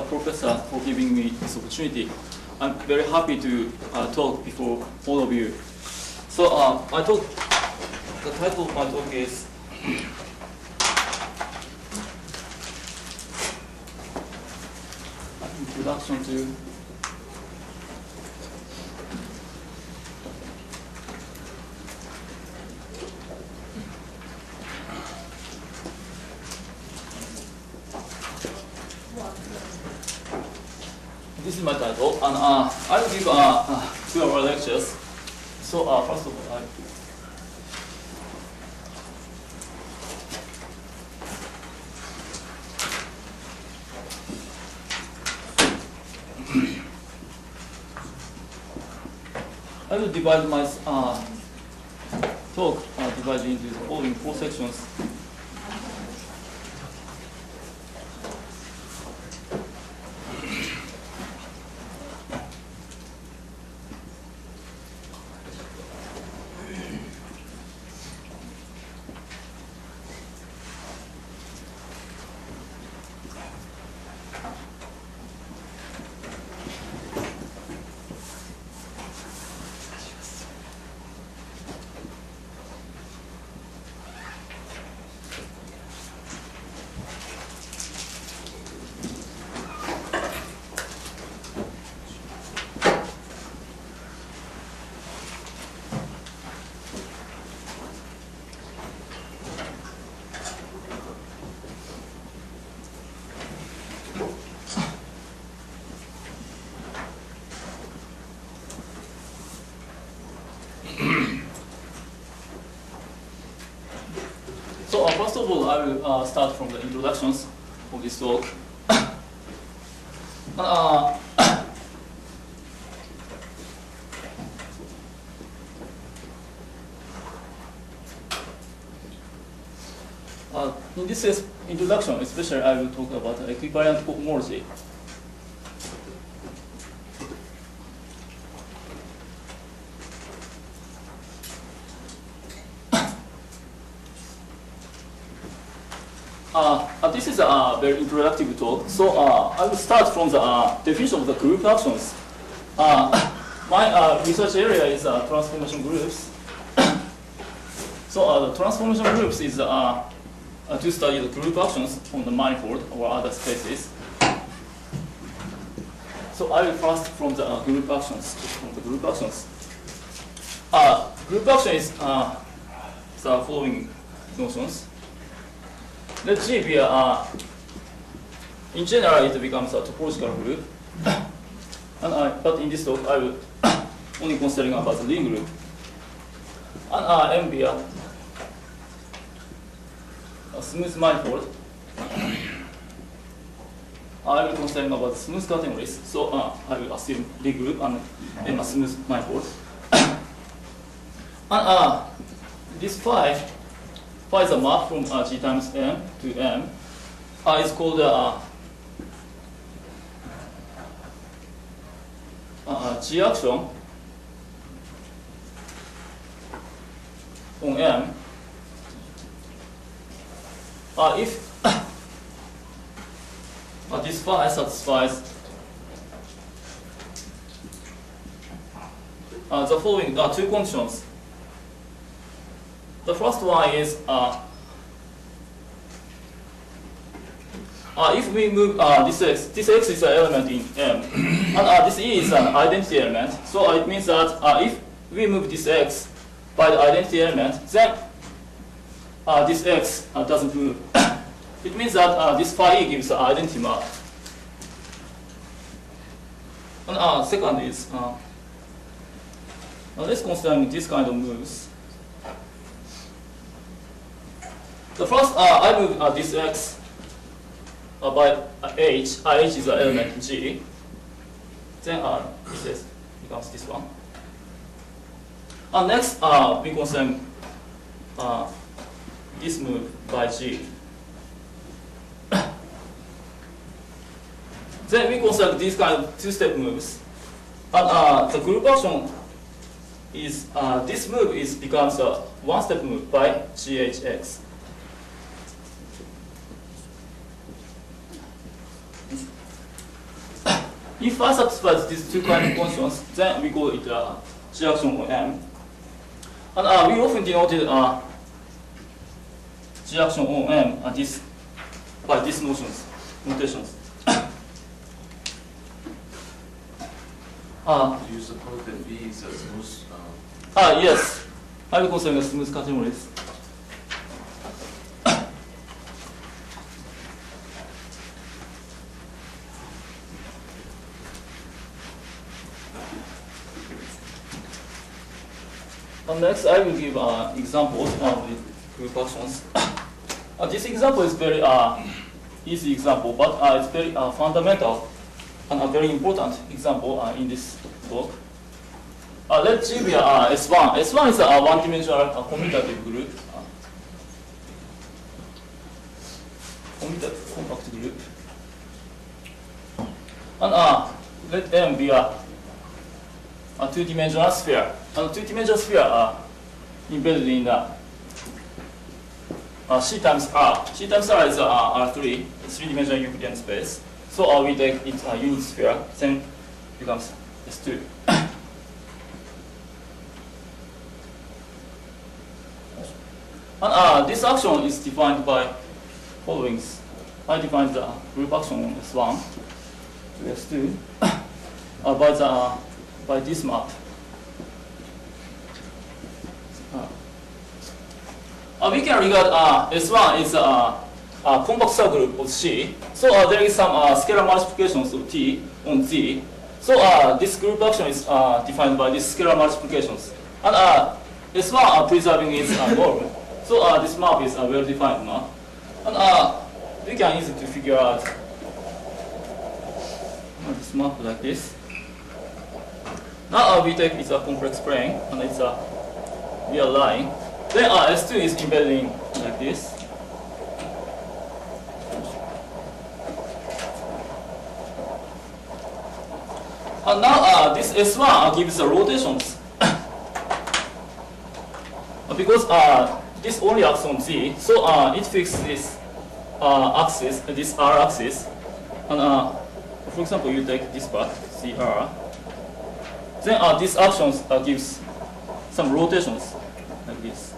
Professor, for giving me this opportunity. I'm very happy to talk before all of you. So the title of my talk is Introduction to This is my title, and I will give 2 hour lectures. So first of all, I will divide my talk divided into the following 4 sections. So first of all, I will start from the introductions of this talk. In this introduction, especially, I will talk about equivariant homology. This is a very introductory talk, so I will start from the definition of the group actions. My research area is transformation groups. So the transformation groups is to study the group actions on the manifold or other spaces. So I will first from the group actions. Group action is the following notions. Let G be in general it becomes a topological group, but in this talk I will only considering about the ring group. And M be a smooth manifold. I will considering about smooth categories, so I will assume ring group and M a smooth manifold. And this phi is a map from G times M to M. Is called G action on M. If this phi satisfies the following 2 conditions. The first one is if we move this x is an element in M, and this E is an identity element. So it means that if we move this x by the identity element, then this x doesn't move. It means that this phi E gives an identity map. And second is let's consider this kind of moves. The first, I move this x by h. H is an element in G. Then this becomes this one. And next, we consider this move by G. Then we consider these kind of 2-step moves. And the group action is this move becomes a 1-step move by GHX. if I satisfy these two kind of conditions, then we call it G action on M. And we often denoted G action on M by these notations. Do you suppose that B is a smooth? Yes. I will consider smooth categories. Next, I will give examples of the group actions. This example is very easy example, but it's very fundamental and a very important example in this talk. Let G be S1. S1 is a one-dimensional commutative group. Compact group. And let M be a two-dimensional sphere. And two-dimensional sphere are embedded in C times R. C times R is R3, three-dimensional Euclidean space. So we take it a unit sphere, then becomes S2. And this action is defined by following. I define the group action on S1 to S2 by this map. We can regard S1 is a compact subgroup of C. So there is some scalar multiplications of T on Z. So this group action is defined by these scalar multiplications. And S1 preserving its norm. So this map is a well-defined map. And we can easily figure out this map like this. Now we take it's a complex plane and it's a real line. Then S2 is embedded in like this. And now this S1 gives rotations. Because this only acts on Z, so it fixes this axis, this R axis. And for example, you take this part, CR. Then these actions gives some rotations like this.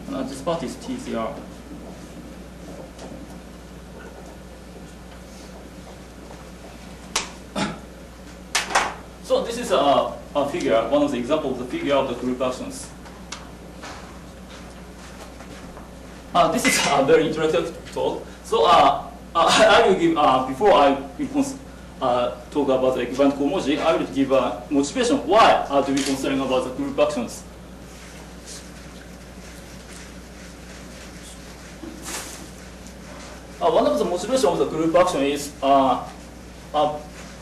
And this part is TCR. So this is a figure, one of the examples of the figure of the group actions. This is a very interactive talk. So I will give, before I talk about the equivalent comoji, I will give a motivation why do we concern about the group actions. One of the motivation of the group action is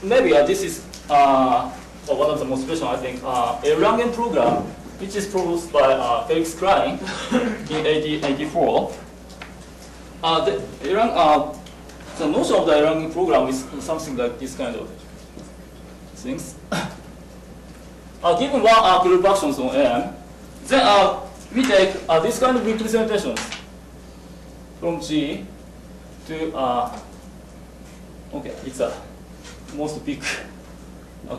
maybe this is one of the motivation, I think, a Erlangen program, which is proposed by Felix Klein in 1884. The notion of the Erlangen program is something like this kind of things. Given one group actions on M, then we take this kind of representations from G to okay, it's a most big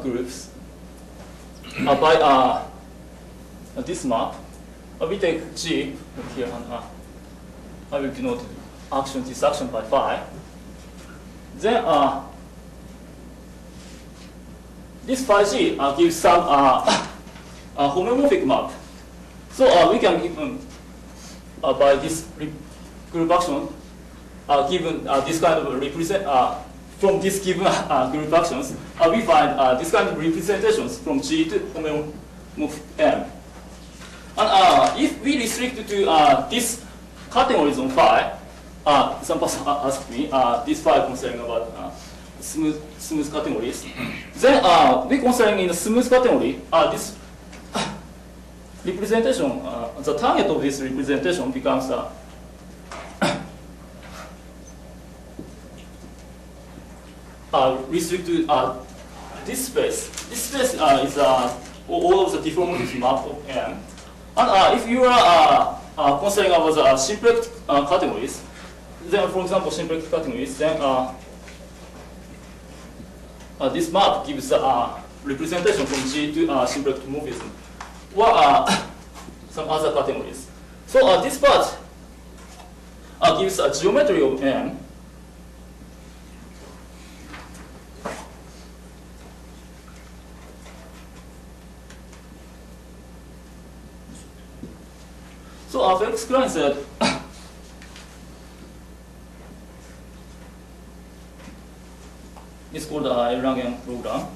groups by this map. We take G here and I will denote this action by phi. Then this phi G gives some homomorphic map. So we can give by this group action given this kind of represent from this given group actions, we find this kind of representations from G to homomorphic M. And if we restrict to this categories on phi, some person asked me this phi concerning about smooth categories. Then we concerning in the smooth category, this representation, the target of this representation becomes restricted to this space. This space is all of the deformities map of M. And if you are considering about the simplex categories, then for example simplex categories, then this map gives representation from G to simplex morphism, or some other categories. So this part gives a geometry of M. So Felix Klein said it's called the Erlangen program.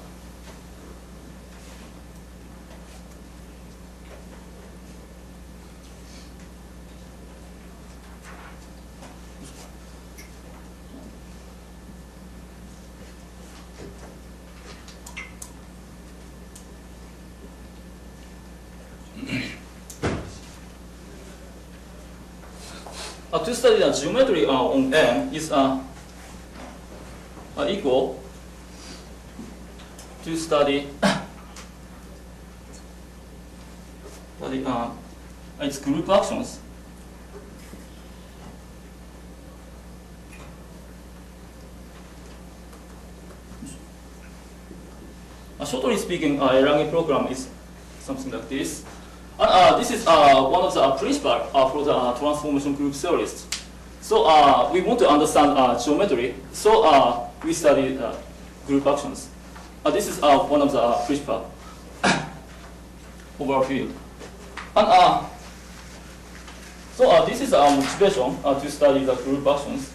To study the geometry on M is equal to study its group actions. Shortly speaking, Erlangen program is something like this. And this is one of the principles for the transformation group theorists. So we want to understand geometry, so we study group actions. This is one of the principles of our field. And so this is our motivation to study the group actions.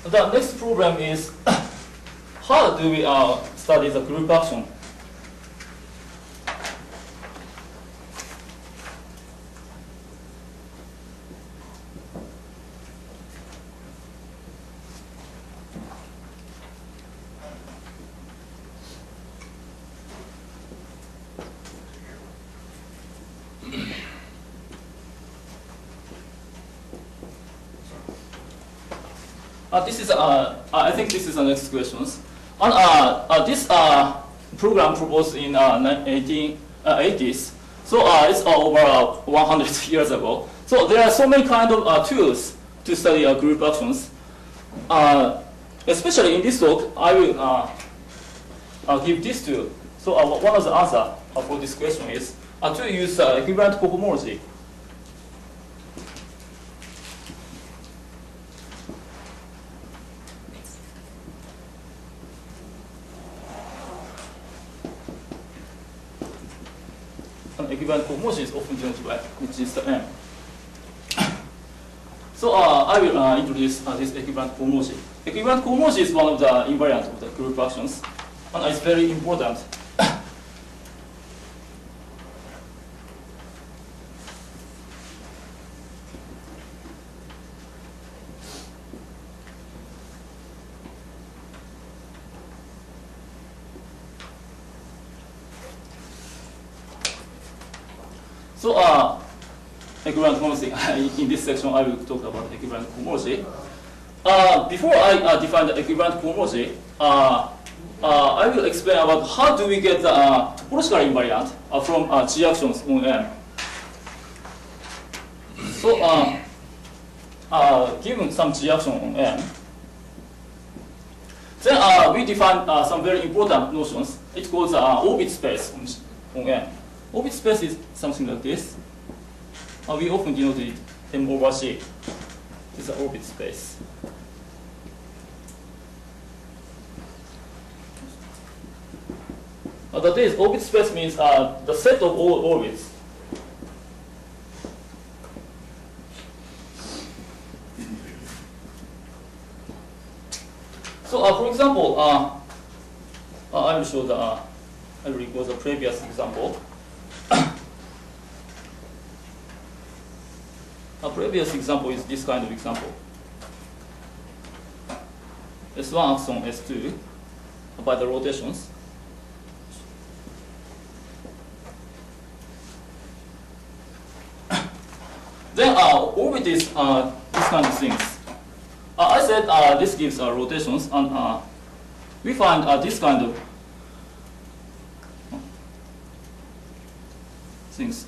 The next problem is how do we study the group action? This is, I think this is the next questions. And this program proposed in 1980s, so it's over 100 years ago. So there are so many kind of tools to study group actions. Especially in this talk, I will give this tool. So one of the answers for this question is to use equivalent cohomology. Equivalent cohomology is often denoted by which is the M. So I will introduce this equivalent cohomology. Equivalent cohomology is one of the invariants of the group actions, and it's very important. So equivalent cohomology, in this section I will talk about equivalent cohomology. Before I define the equivalent cohomology, I will explain about how do we get the topological invariant from G actions on M. So given some G action on M, then we define some very important notions. It calls orbit space on M. Orbit space is something like this. We often denote it M over C. This is the orbit space. That is, orbit space means the set of all orbits. So, for example, I will show the. I will recall the previous example. A previous example is this kind of example. S1 acts on S2 by the rotations. Then orbit is this kind of things. I said this gives rotations, and we find this kind of things.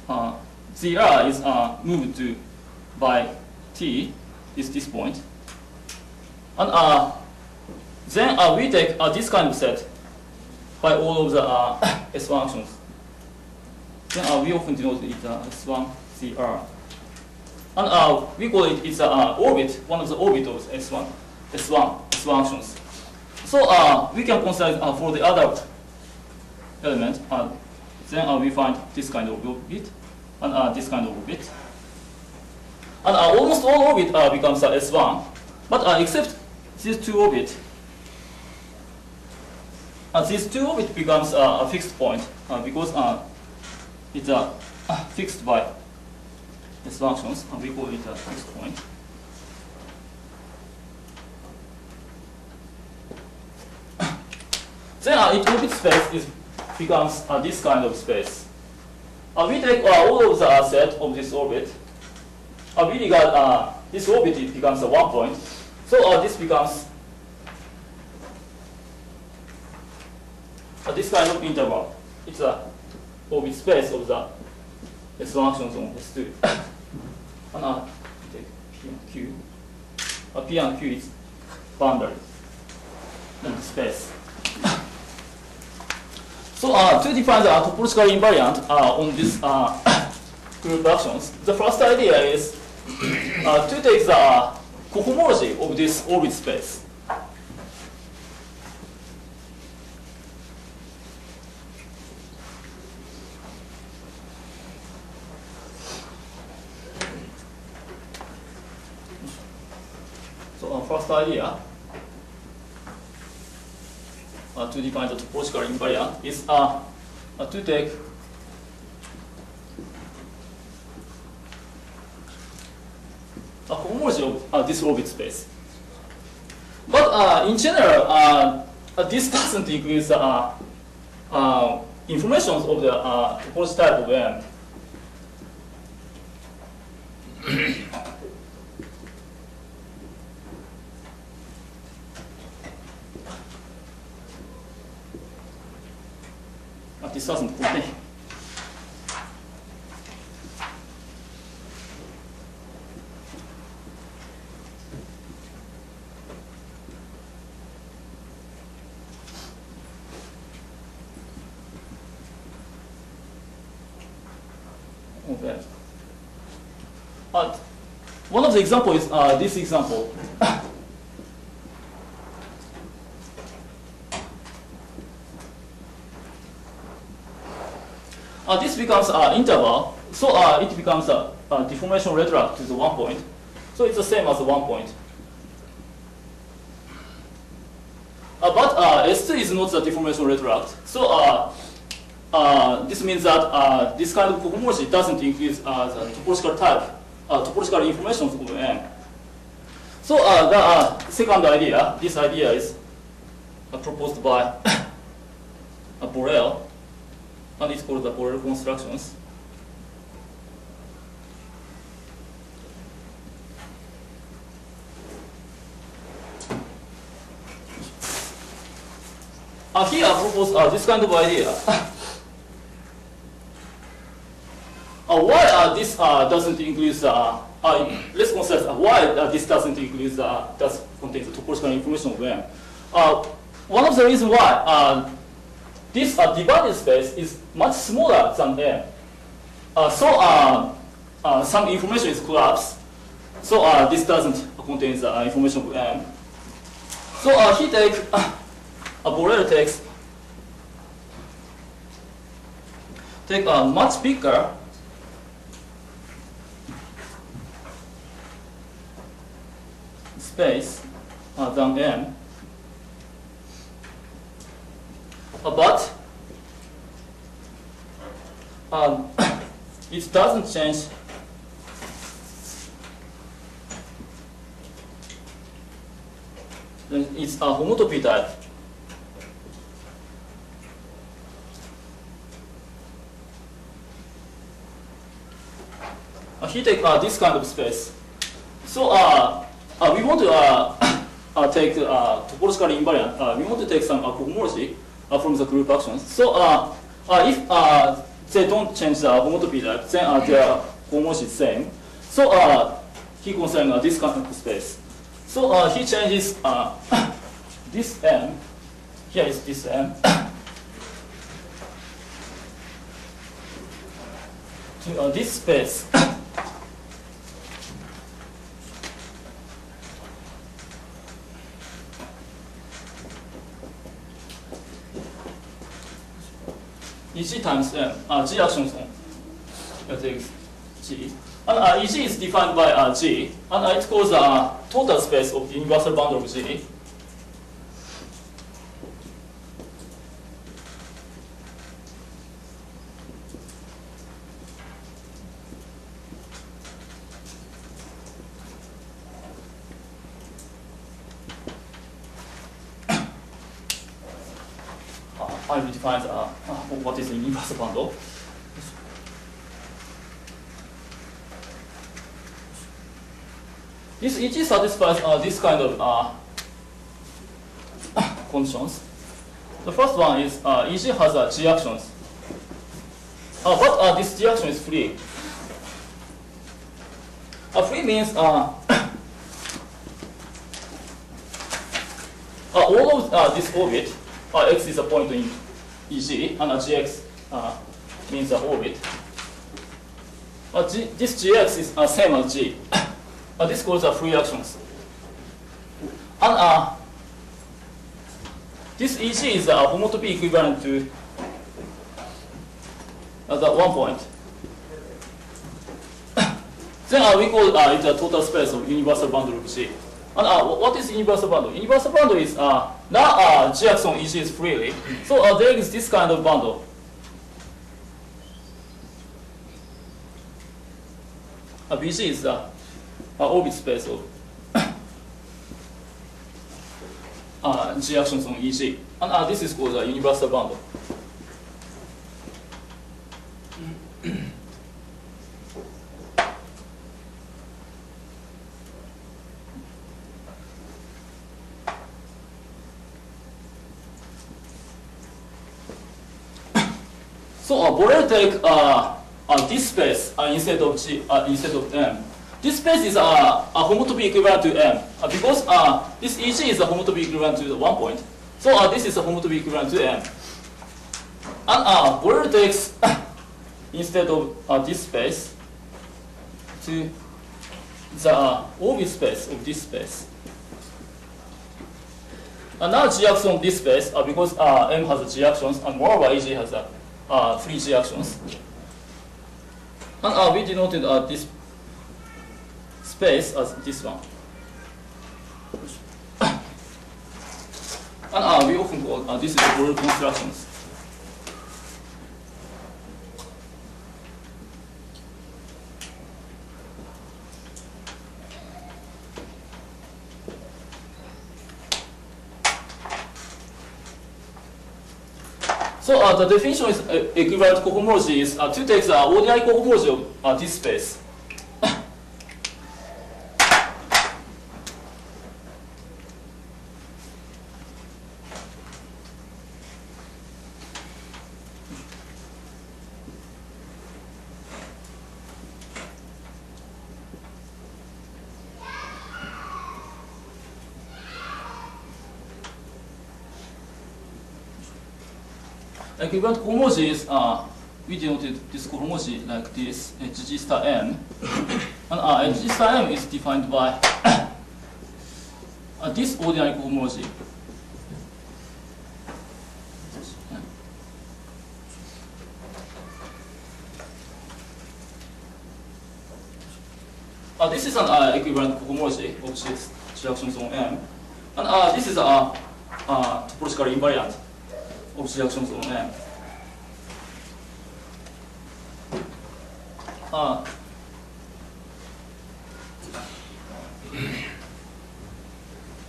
ZR is moved to by T is this point, and then we take this kind of set by all of the S functions. Then we often denote it S1 CR. And we call it it's orbit, one of the orbit of S1 S functions. So we can consider for the other element, then we find this kind of orbit and this kind of orbit. And almost all orbit becomes S1, but except these two orbits. These two orbits becomes a fixed point because it's fixed by S functions, and we call it a fixed point. Then its orbit space becomes this kind of space. We take all of the set of this orbit. We regard this orbit it becomes a 1 point. So this becomes this kind of interval. It's a orbit space of the S functions on S2. And we take P and Q. P and Q is boundary in the space. So to define the topological invariant on this group actions, the first idea is to take the cohomology of this orbit space. So first idea to define the topological invariant is to take a cohomology of this orbit space. But in general, this doesn't include information of the topology type of M. This doesn't contain. Okay. One of the examples is this example. This becomes an interval, so it becomes a deformation retroact to the 1 point. So it's the same as the 1 point. But S2 is not the deformation retroact. So this means that this kind of cohomology doesn't include the topological type, topological information of M. So the second idea, this idea is proposed by Borel. And it's called the Borel constructions. Here I propose this kind of idea. Why this doesn't include let's consider why this doesn't include does contain the topological information of M. One of the reasons why this divided space is much smaller than M. So some information is collapsed. So this doesn't contain the information of M. So he takes Borel takes a much bigger space than M. But it doesn't change it's a homotopy type. He takes this kind of space. So we want to take topological invariant. We want to take some cohomology from the group actions. So if they don't change the homotopy type, then their cohomology is same. So he considers this kind of space. So he changes this M. Here is this M. to this space. EG times M, G actions on Fx G. And EG is defined by G, and it calls total space of the universal bundle of G. I will define what is the universal bundle. This EG satisfies this kind of conditions. The first one is EG has G actions, but this G action is free. Free means all of this orbit, x is a point in EG, and gx means the orbit. This gx is same as g. This calls free actions. And this EG is homotopy equivalent to the 1 point. Then we call it the total space of universal bundle of G. And what is universal bundle? Universal bundle is now G action EG is freely. So there is this kind of bundle. BG is the orbit space of G actions on EG. And this is called a universal bundle. So Borel take this space instead of G instead of M. This space is a homotopy equivalent to M because this EG is a homotopy equivalent to 1 point. So this is a homotopy equivalent to M. And Borel takes instead of this space to the orbit space of this space. And now G action on this space because M has G actions and moreover EG has free G actions. And we denoted this space as this one. And we often call this is the Borel constructions. So the definition is equivalent cohomology is to take the ordinary cohomology of this space. Equivalent cohomology is we denoted this cohomology like this, G star M. And G star M is defined by this ordinary cohomology. This is an equivalent cohomology of G actions on M. And this is a topological invariant of G actions on M. Do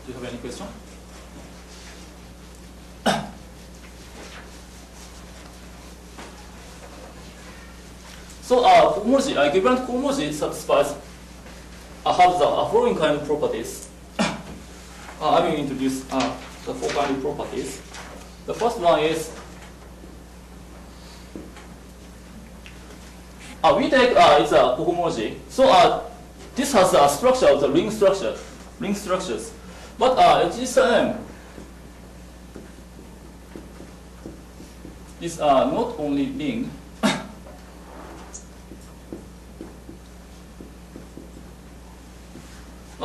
you have any question? So cohomology, equivalent cohomology satisfies have the following kind of properties. I will introduce the 4 kind of properties. The first one is we take it's a cohomology. So this has a structure of the ring structures. But G star M is not only ring.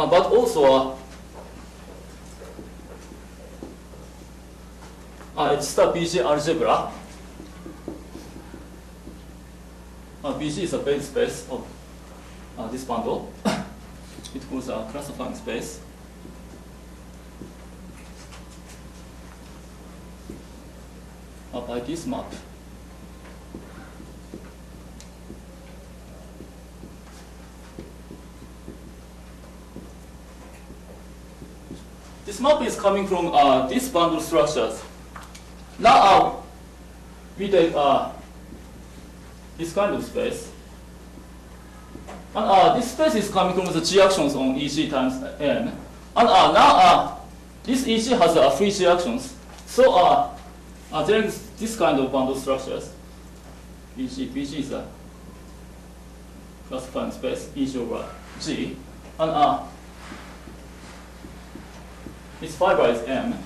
but also it's the BG algebra. BG is a base space of this bundle. It goes a classifying space. By this map. This map is coming from these bundle structures. Now we take this kind of space. And this space is coming from the G actions on EG times N. And now this EG has free G actions. So there is this kind of bundle structures. BG is a classifying space, EG over G. And its fiber is M.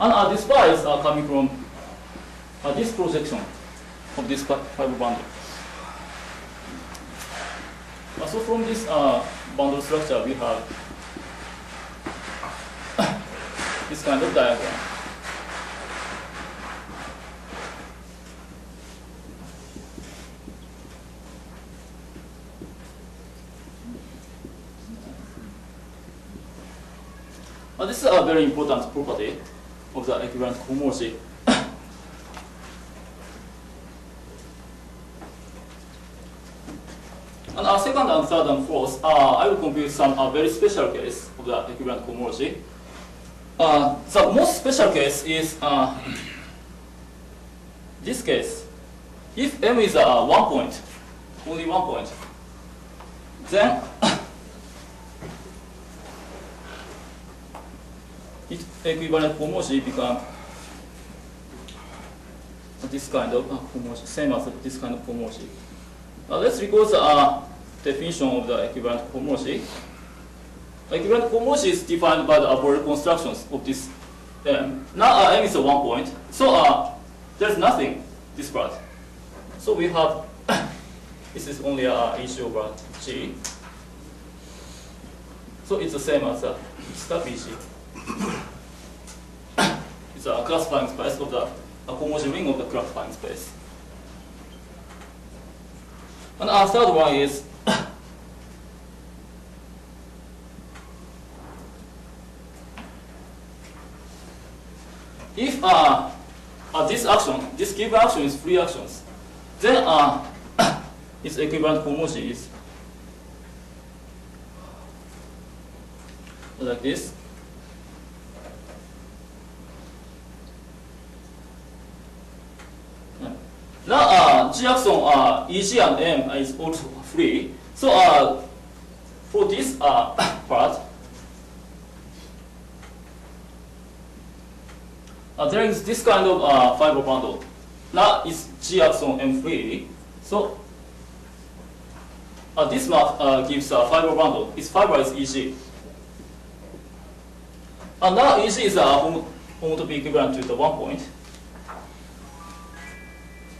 And these fibers are coming from this projection of this fiber bundle. So from this bundle structure, we have this kind of diagram. This is a very important property of the equivalent homology. And our second and third and fourth, I will compute some very special case of the equivalent homology. The most special case is this case. If M is 1 point, only 1 point, then its equivalent homology becomes this kind of homology, same as this kind of homology. Let's recall the definition of the equivalent homology. Equivalent homology is defined by the Borel constructions of this M. Now M is 1 point, so there's nothing this part. So we have this is only EG over G. So it's the same as step EG. It's a classifying space of the homology ring of the classifying space. And our third one is if this action, this given action is free actions, then its equivalent homology is like this. Now G action EG and M is also free. So for this part, there is this kind of fiber bundle. Now it's G action M free. So this map gives a fiber bundle. Its fiber is EG. And now EG is homotopy equivalent to the 1 point.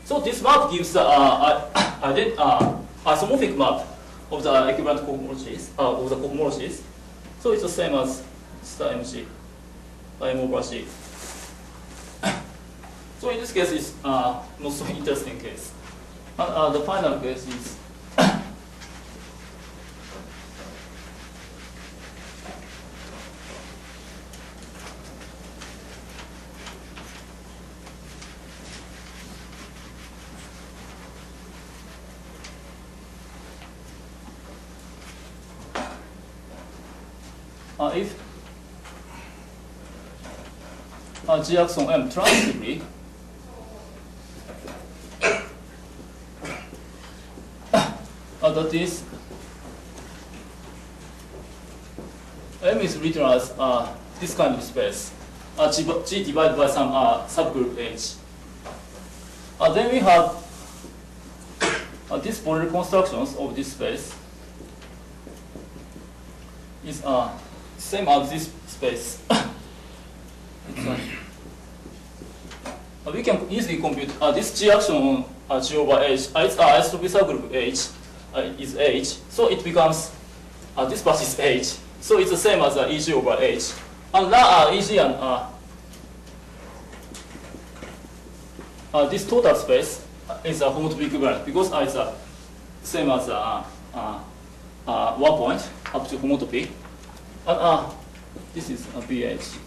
So this map gives isomorphic map of the equivalent cohomologies, So it's the same as star MC, M over G. So in this case, it's not so interesting case. And the final case is if G action M transitively that is M is written as this kind of space, G divided by some subgroup H. Then we have these Borel constructions of this space is same as this space. We can easily compute this G action on G over H. Its isotropy subgroup H is H, so it becomes this part is H, so it's the same as EG over H. And now EG and this total space is a homotopy equivalent because it's the same as 1 point up to homotopy. And this is a BH.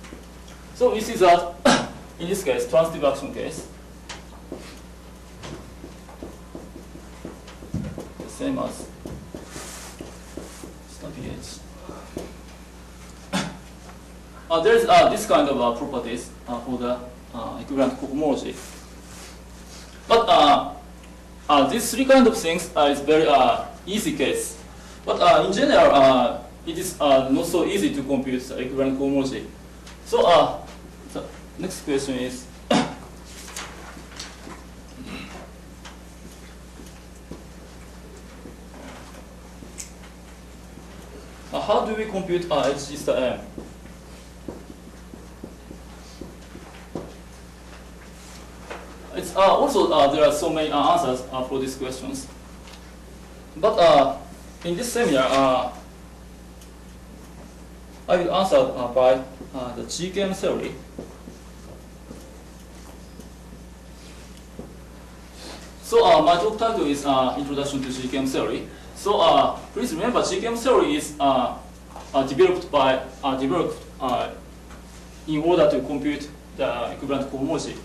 So we see that in this case, transitive action case, the same as BH. There is this kind of properties for the equivalent cohomology. But these three kind of things is very easy case. But in general, it is not so easy to compute the equivalent cohomology. So the next question is, how do we compute H star M? It's also there are so many answers for these questions. But in this seminar, I will answer by the GKM theory. So my talk title is Introduction to GKM Theory. So please remember, GKM theory is developed in order to compute the equivalent cohomology.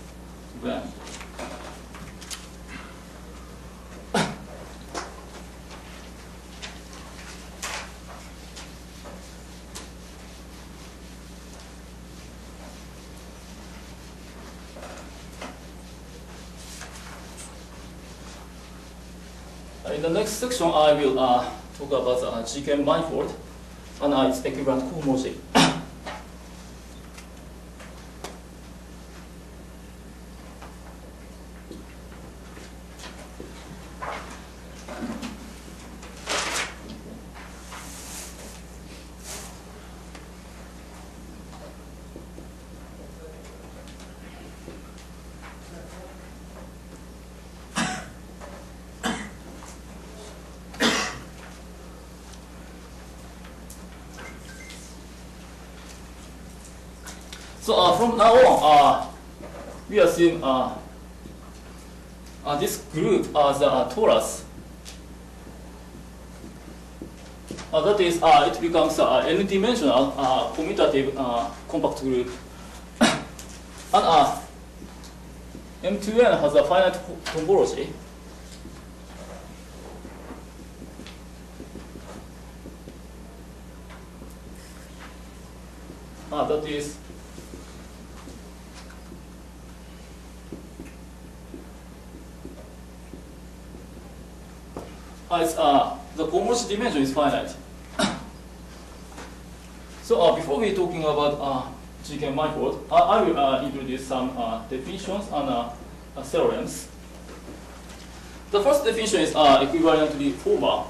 In the next section, I will talk about the GKM manifold and its equivalent cohomology. So from now on, we assume this group as a torus. That is, it becomes an n-dimensional commutative compact group. And M2N has a finite homology. That is the cohomology dimension is finite. So before we talking about GKM manifold, I will introduce some definitions and theorems. The first definition is equivalently formal.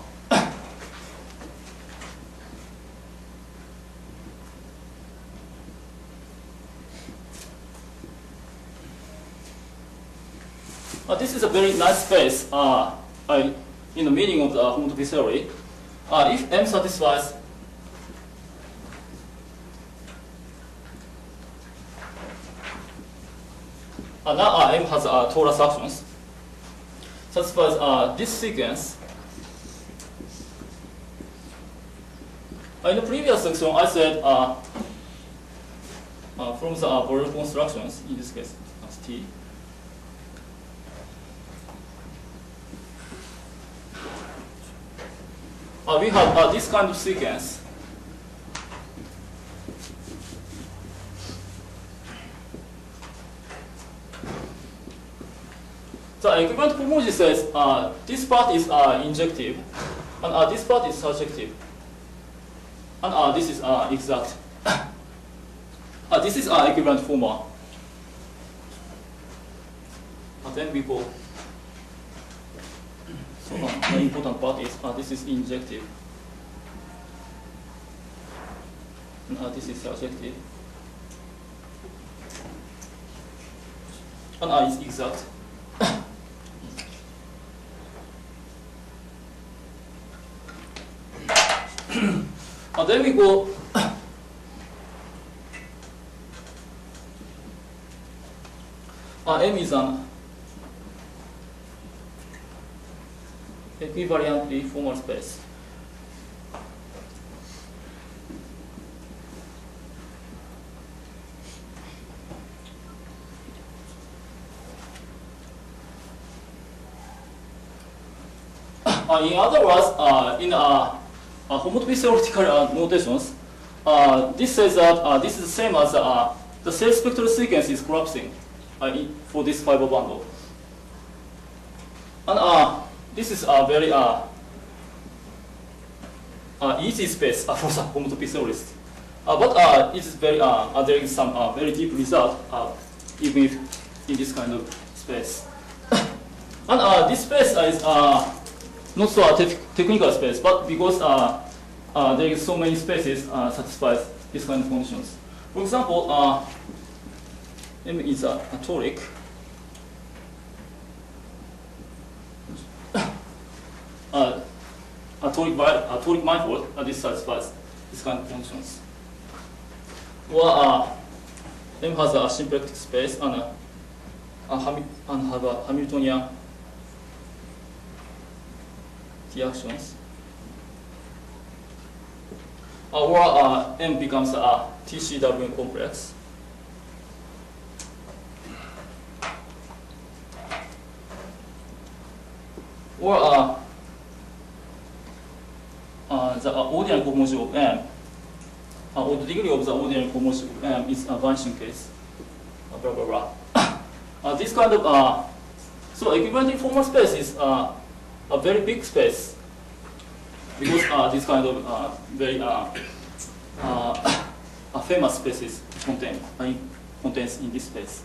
This is a very nice space in the meaning of the homotopy theory. If M satisfies now M has torus actions, satisfies this sequence. In the previous section, I said from the Borel constructions, in this case, as T. We have this kind of sequence. The equivalent cohomology says this part is injective, and this part is surjective, and this is exact. This is equivalent formal. Then we go. So the important part is this is injective, and this is surjective, and is exact. Then we go M is an equivalently formal space. In other words, in homotopy theoretical notations, this says that this is the same as the cell spectral sequence is collapsing for this fiber bundle. And this is a very easy space for some homotopy theorists. But it is very, there is some very deep result, even if in this kind of space. And this space is not so a technical space, but because there is so many spaces satisfies this kind of conditions. For example, M is a toric. Toric manifold, this satisfies this kind of conditions. Or M has a symplectic space and have a Hamiltonian T actions. Or M becomes a TCW complex. Or the ordinary cohomology of M, or the degree of the ordinary cohomology of M is a vanishing case. Blah blah blah. This kind of so equivalent formal space is a very big space because this kind of very famous spaces contains in this space.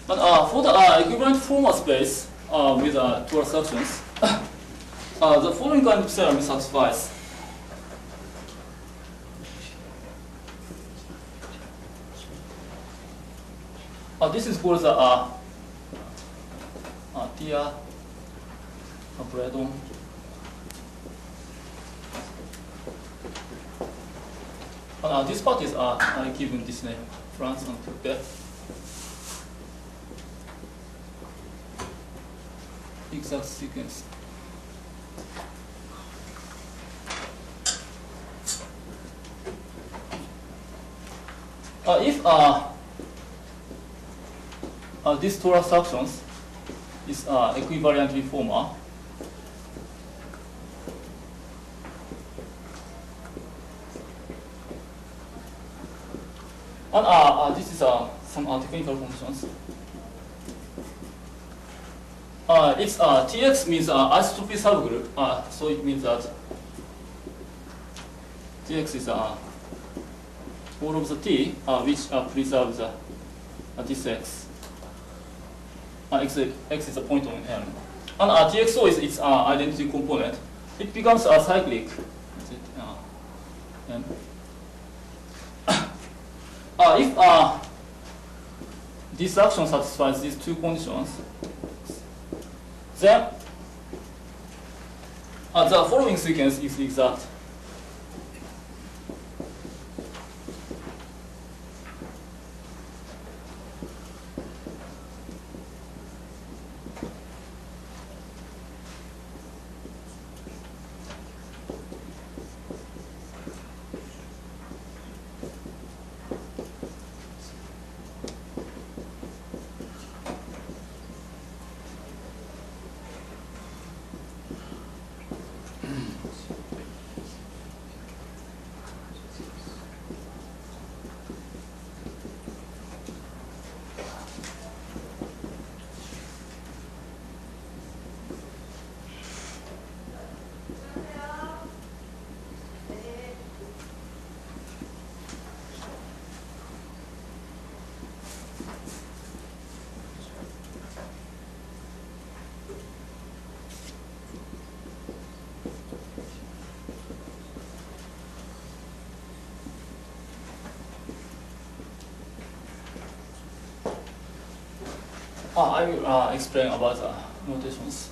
And for the equivalent formal space with two substance, the following kind of theorem satisfies. This is called the Tia Bredon. This part is given this name, France and Quebec. Exact sequence. If this torus substance is equivalently formal, and this is some technical conditions. It's Tx means isotropy subgroup, so it means that Tx is all of the T which preserves this X. X is a point on M. And Txo is its identity component. It becomes cyclic. M. If this action satisfies these two conditions, then the following sequence is exact. I will explain about the notations.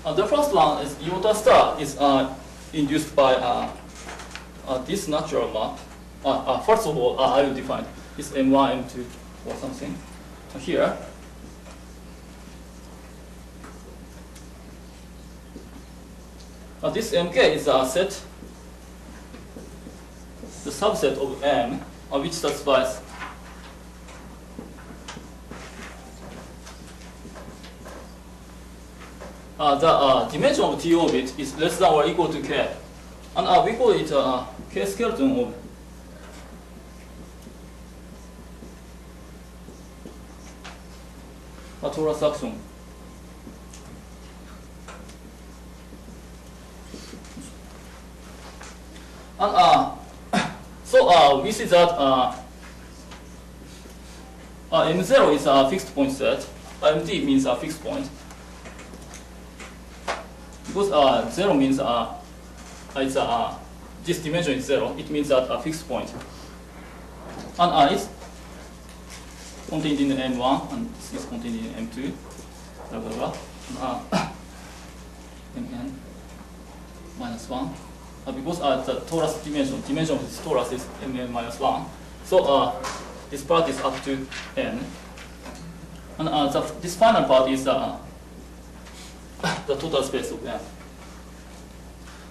The first one is iota star is induced by this natural map. First of all, I will define this M1, M2, or something here. This Mk is a set, the subset of M, which satisfies the dimension of T orbit is less than or equal to K. And we call it K skeleton of a torus action. And so we see that M0 is a fixed point set. MD means a fixed point. Because 0 means this dimension is 0, it means that a fixed point. And it's contained in M1, and this is contained in M2, blah, blah, blah. Mn minus 1. Because the torus dimension of this torus is Mn minus 1. So this part is up to n. And this final part is the total space of n.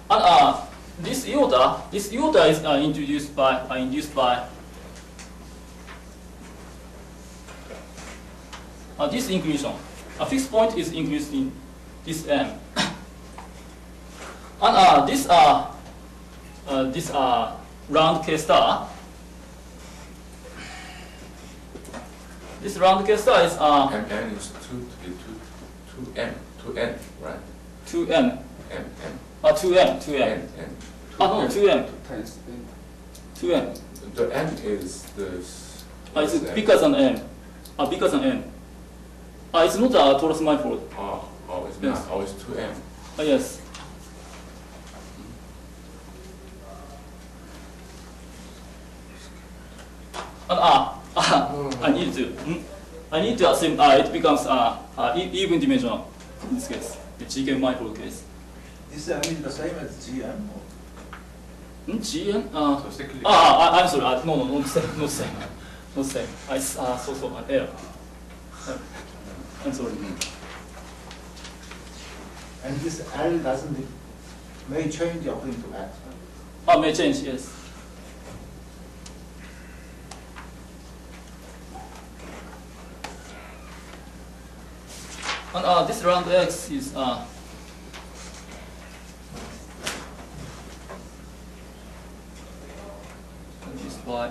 And this iota is induced by this inclusion. A fixed point is increased in this m. And this round K star. This round K star is Mn is 2n, right? 2n. M. 2m. N. No, 2m. Times n. 2m. The n is this. It's bigger than m. Bigger than m. It's not a torus manifold. It's Yes. not. It's 2m. Yes. And I need to assume it becomes even dimensional in this case, the GKM manifold case. Is the the same as GM? GN? So secondly, I'm sorry. No, not same. Not same. I saw an error. I'm sorry. And this L may change according to X, right? May change, yes. And this round X is induced by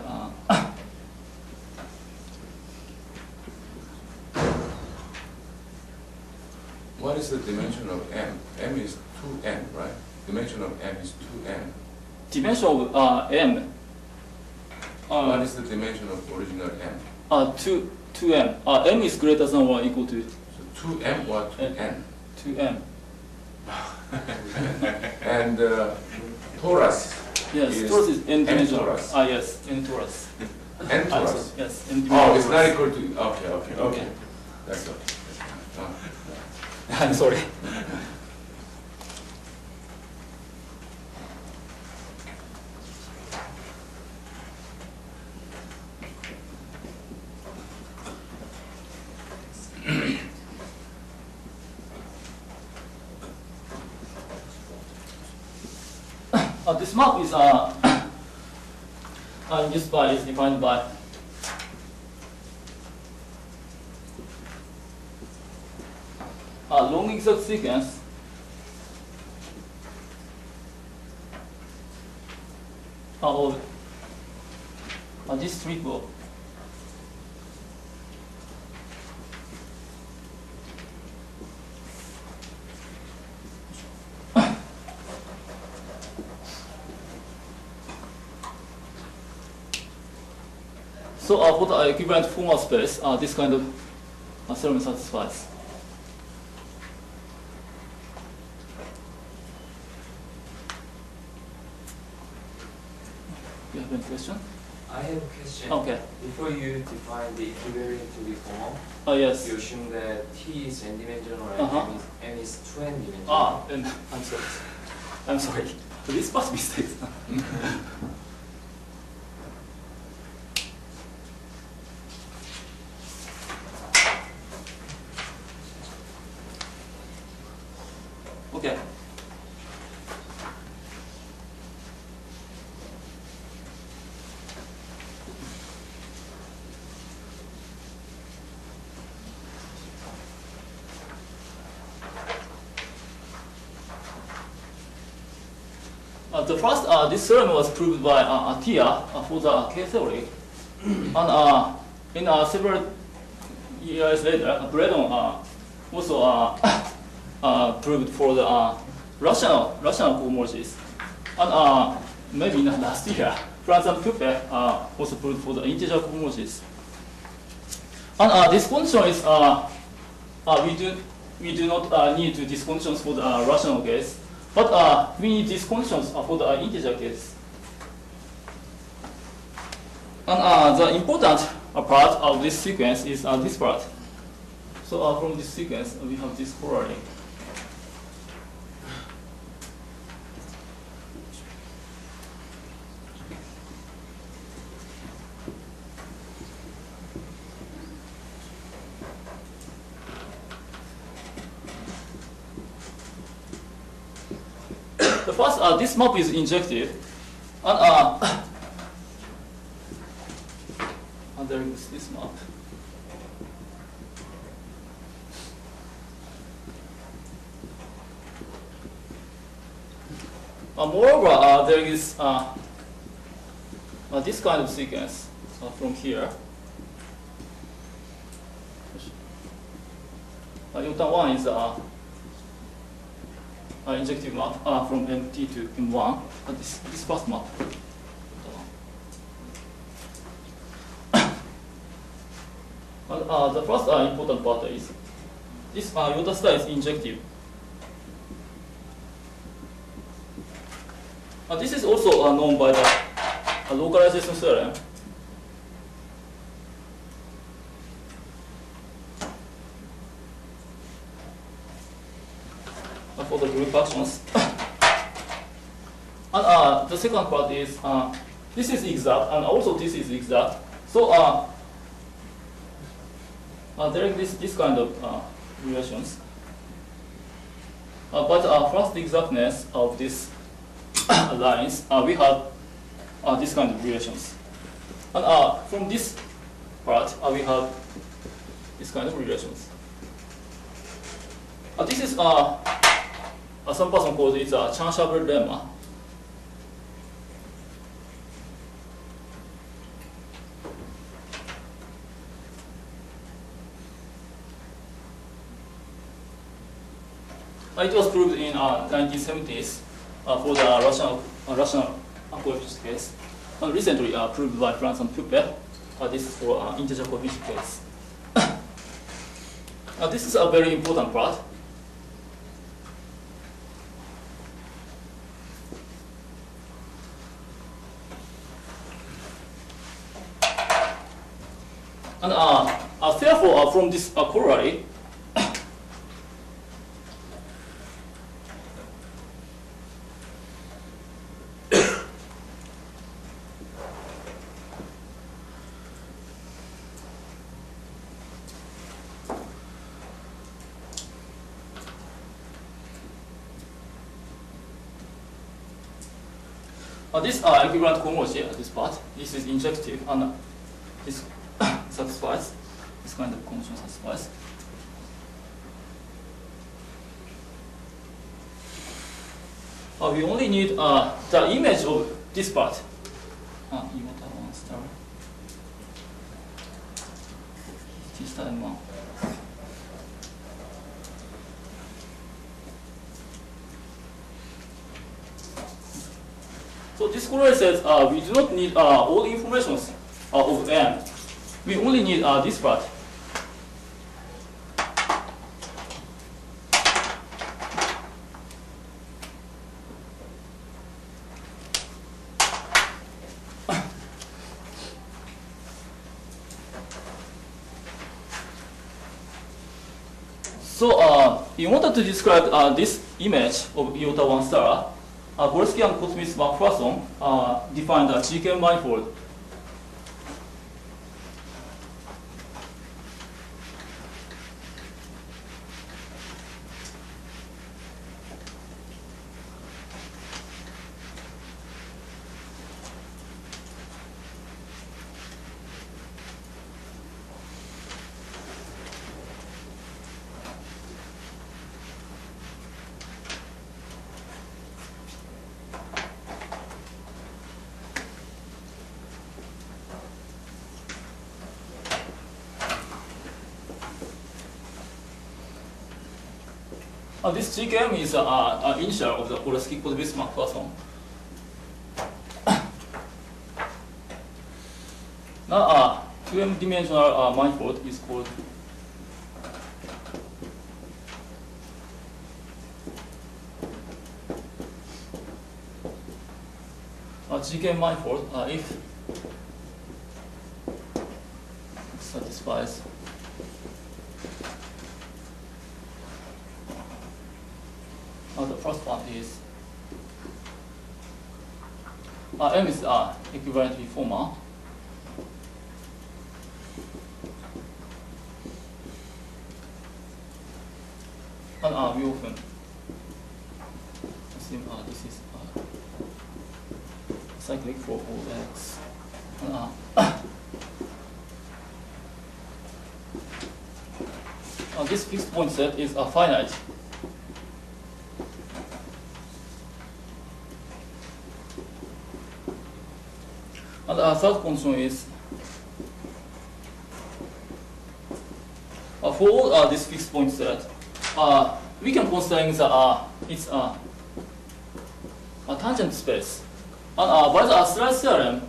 what is the dimension of m? M is 2n, right? Dimension of m is 2n. dimension of M. What is the dimension of original m? 2m. M is greater than or equal to So 2m or 2n? 2m. And torus. Yes, is torus is n dimensional. torus. Yes, n torus. N torus. Yes, n dimensional. Oh, it's not torus. equal to. Okay. That's okay. I'm sorry. This map is is defined by long exact sequence of this triple. So for the equivalent formal space, this kind of theorem satisfies. You have any question? I have a question. Okay. Before you define the equivariant to be form, Oh yes. you assume that T is n-dimensional and Uh-huh. M is 2n-dimensional. And I'm sorry. I'm sorry. This was mistake. Okay. The first, this theorem was proved by Tia for the K theory, and in several years later, Braydon also proved for the rational cohomologies, and maybe not last year, Franz and Puppe also proved for the integer cohomologies. And this condition is we do not need these conditions for the rational case. But we need these conditions for the integer case. And the important part of this sequence is this part. So from this sequence, we have this corollary. The first, this map is injected, and there is this map. Moreover, there is this kind of sequence from here. Iota 1 is injective map from MT to M1, this first map. And the first important part is this iota star is injective. This is also known by the localization theorem. For the group actions. And the second part is this is exact, and also this is exact. So there is this kind of relations. But first exactness of these lines, we have this kind of relations. And from this part, we have this kind of relations. This is some person called it a Chan-Chabert lemma. It was proved in 1970s for the rational coefficient case, and recently proved by Franz and Puppe. This is for integer coefficient case. This is a very important part. And therefore, from this corollary, this equivalent cohomology, this part, this is injective, and this satisfies, this kind of condition satisfies. We only need the image of this part. Iota 1 star. T star M1. So this corollary says we do not need all the informations of M. We only need this part. So you wanted to describe this image of iota 1 star. Gorski and Kosmith McPherson defined a GKM manifold. This GKM is an initial of the Gorski Kosmith McPherson. Now, 2m dimensional manifold is called GKM manifold if it satisfies the first one is M is equivalently formal. And we often assume this is cyclic for all x. And this fixed point set is finite. And the third condition is for all this fixed point set, we can constrain its tangent space. And by the slice theorem,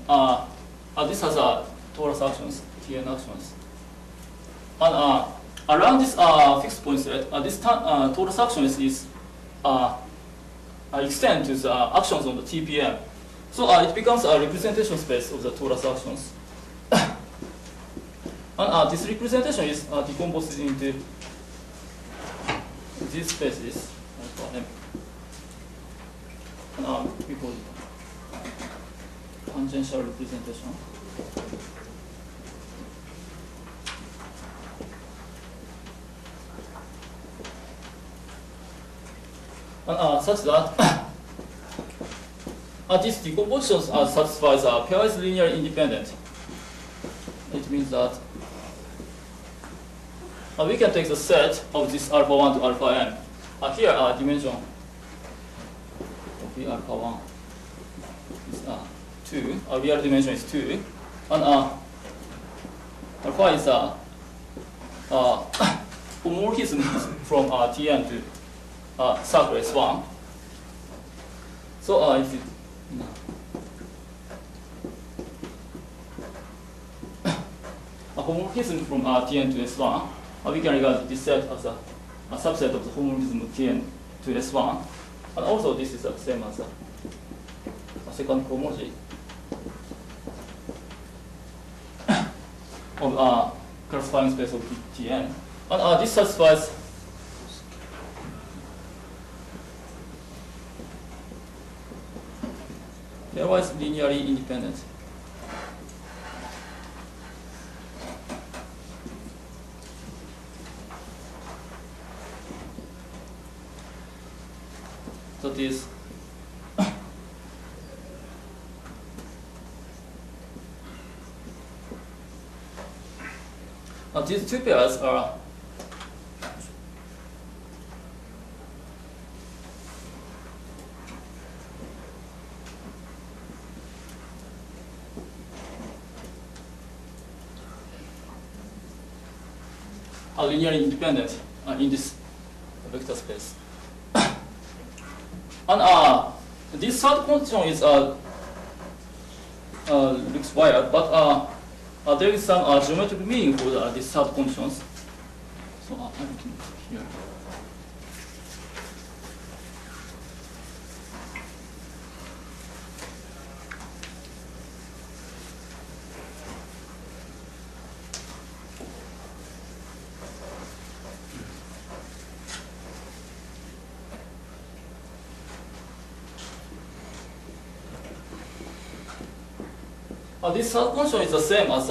this has torus actions, Tn actions. And around this fixed point set, this torus actions is extend to the actions on the TPM. So it becomes a representation space of the torus actions. And this representation is decomposed into these spaces, alpha m. And we call it tangential representation. And such that this decomposition satisfies pairwise linearly independent. It means that we can take the set of this alpha 1 to alpha m. Here, dimension of the alpha 1 is 2. Real dimension is 2. And alpha is homomorphism from Tn to circle S1. So if it a homomorphism from Tn to S1, we can regard this set as a subset of the homomorphism of Tn to S1. And also this is the same as a second cohomology of corresponding space of Tn. And this satisfies pairwise linearly independent. That is these two pairs are linearly independent in this vector space. And this third condition is looks weird, but there is some geometric meaning for these third conditions. So I'm looking here. This third condition is the same as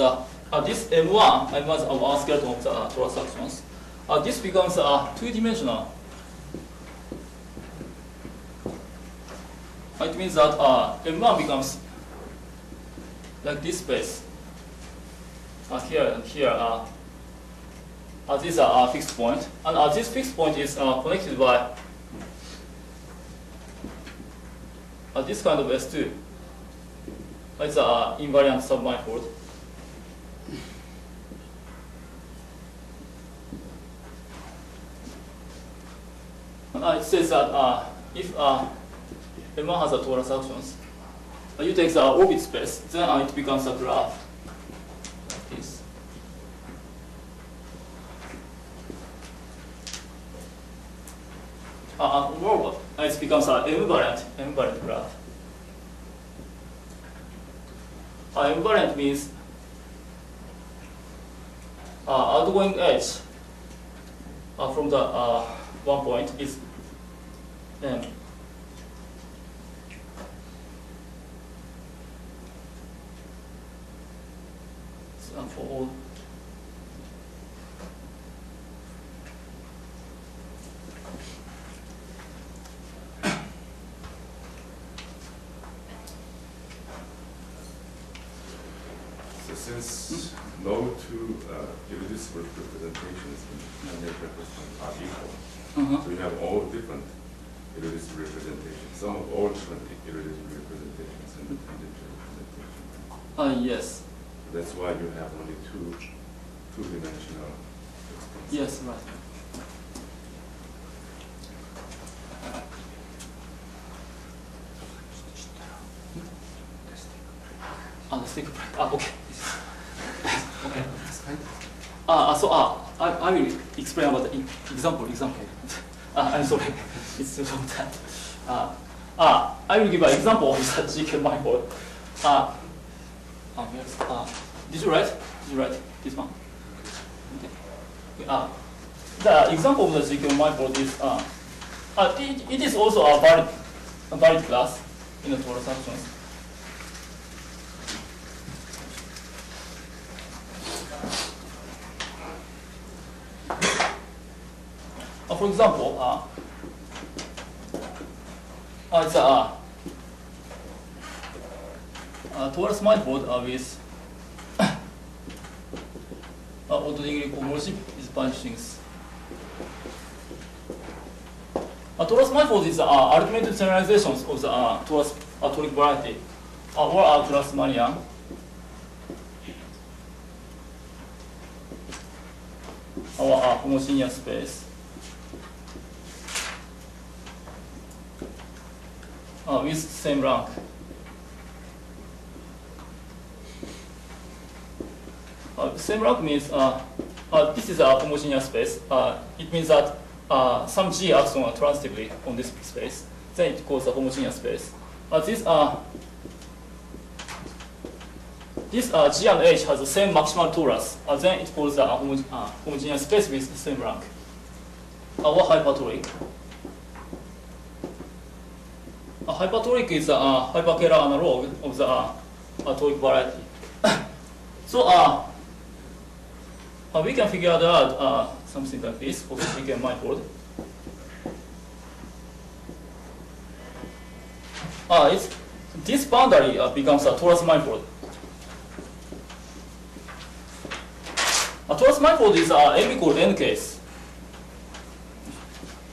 this M1, M1 is our skeleton of the torus actions. This becomes two-dimensional. It means that M1 becomes like this space. Here and here, this is a fixed point, and this fixed point is connected by this kind of S2. It's an invariant submanifold. It says that if M1 has a torus actions, you take the orbit space, then it becomes a graph like this. Moreover, it becomes an M-variant graph. M-variant means outgoing edge from the one point is M. For all. So since no two irreducible representations in tangent representation are equal, so you have all different irreducible representations, some of all different irreducible representations in the tangent representation. Yes. That's why you have only two-dimensional expansion. Yes, right. Let's take a break. Okay. Okay. So I will explain about the example. I'm sorry, it's too long time. I will give an example of the GKM manifold. Did you write? This one? Okay. The example of the GKM manifold is it is also a valid class in the torus actions. For example, it's a torus manifold with odd degree cohomology is vanishings. Torus manifold is ultimate generalizations of the torus toric variety or class mania. Our homogeneous space. With same rank. Same rank means this is a homogeneous space. It means that some G acts on transitively on this space. Then it calls a homogeneous space. This G and H has the same maximal torus. Then it calls a homogeneous space with the same rank. Or hypertoric. Hypertoric is a hyperkähler analog of the toric variety. So we can figure out something like this for the GKM manifold. This boundary becomes a torus manifold. A torus manifold is M equal n case.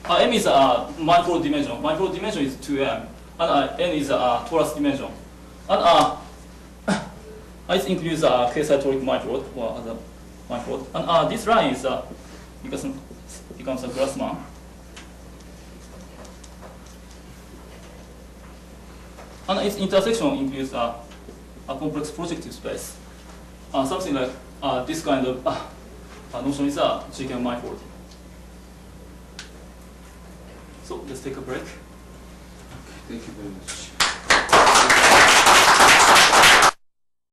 M is a manifold dimension. Manifold dimension is 2m. And n is a torus dimension. And it includes a KAIST toric manifold or other manifold. And this line is becomes a Grassmann. And its intersection includes a complex projective space. Something like this kind of notion is a GKM manifold. So let's take a break. Thank you very much.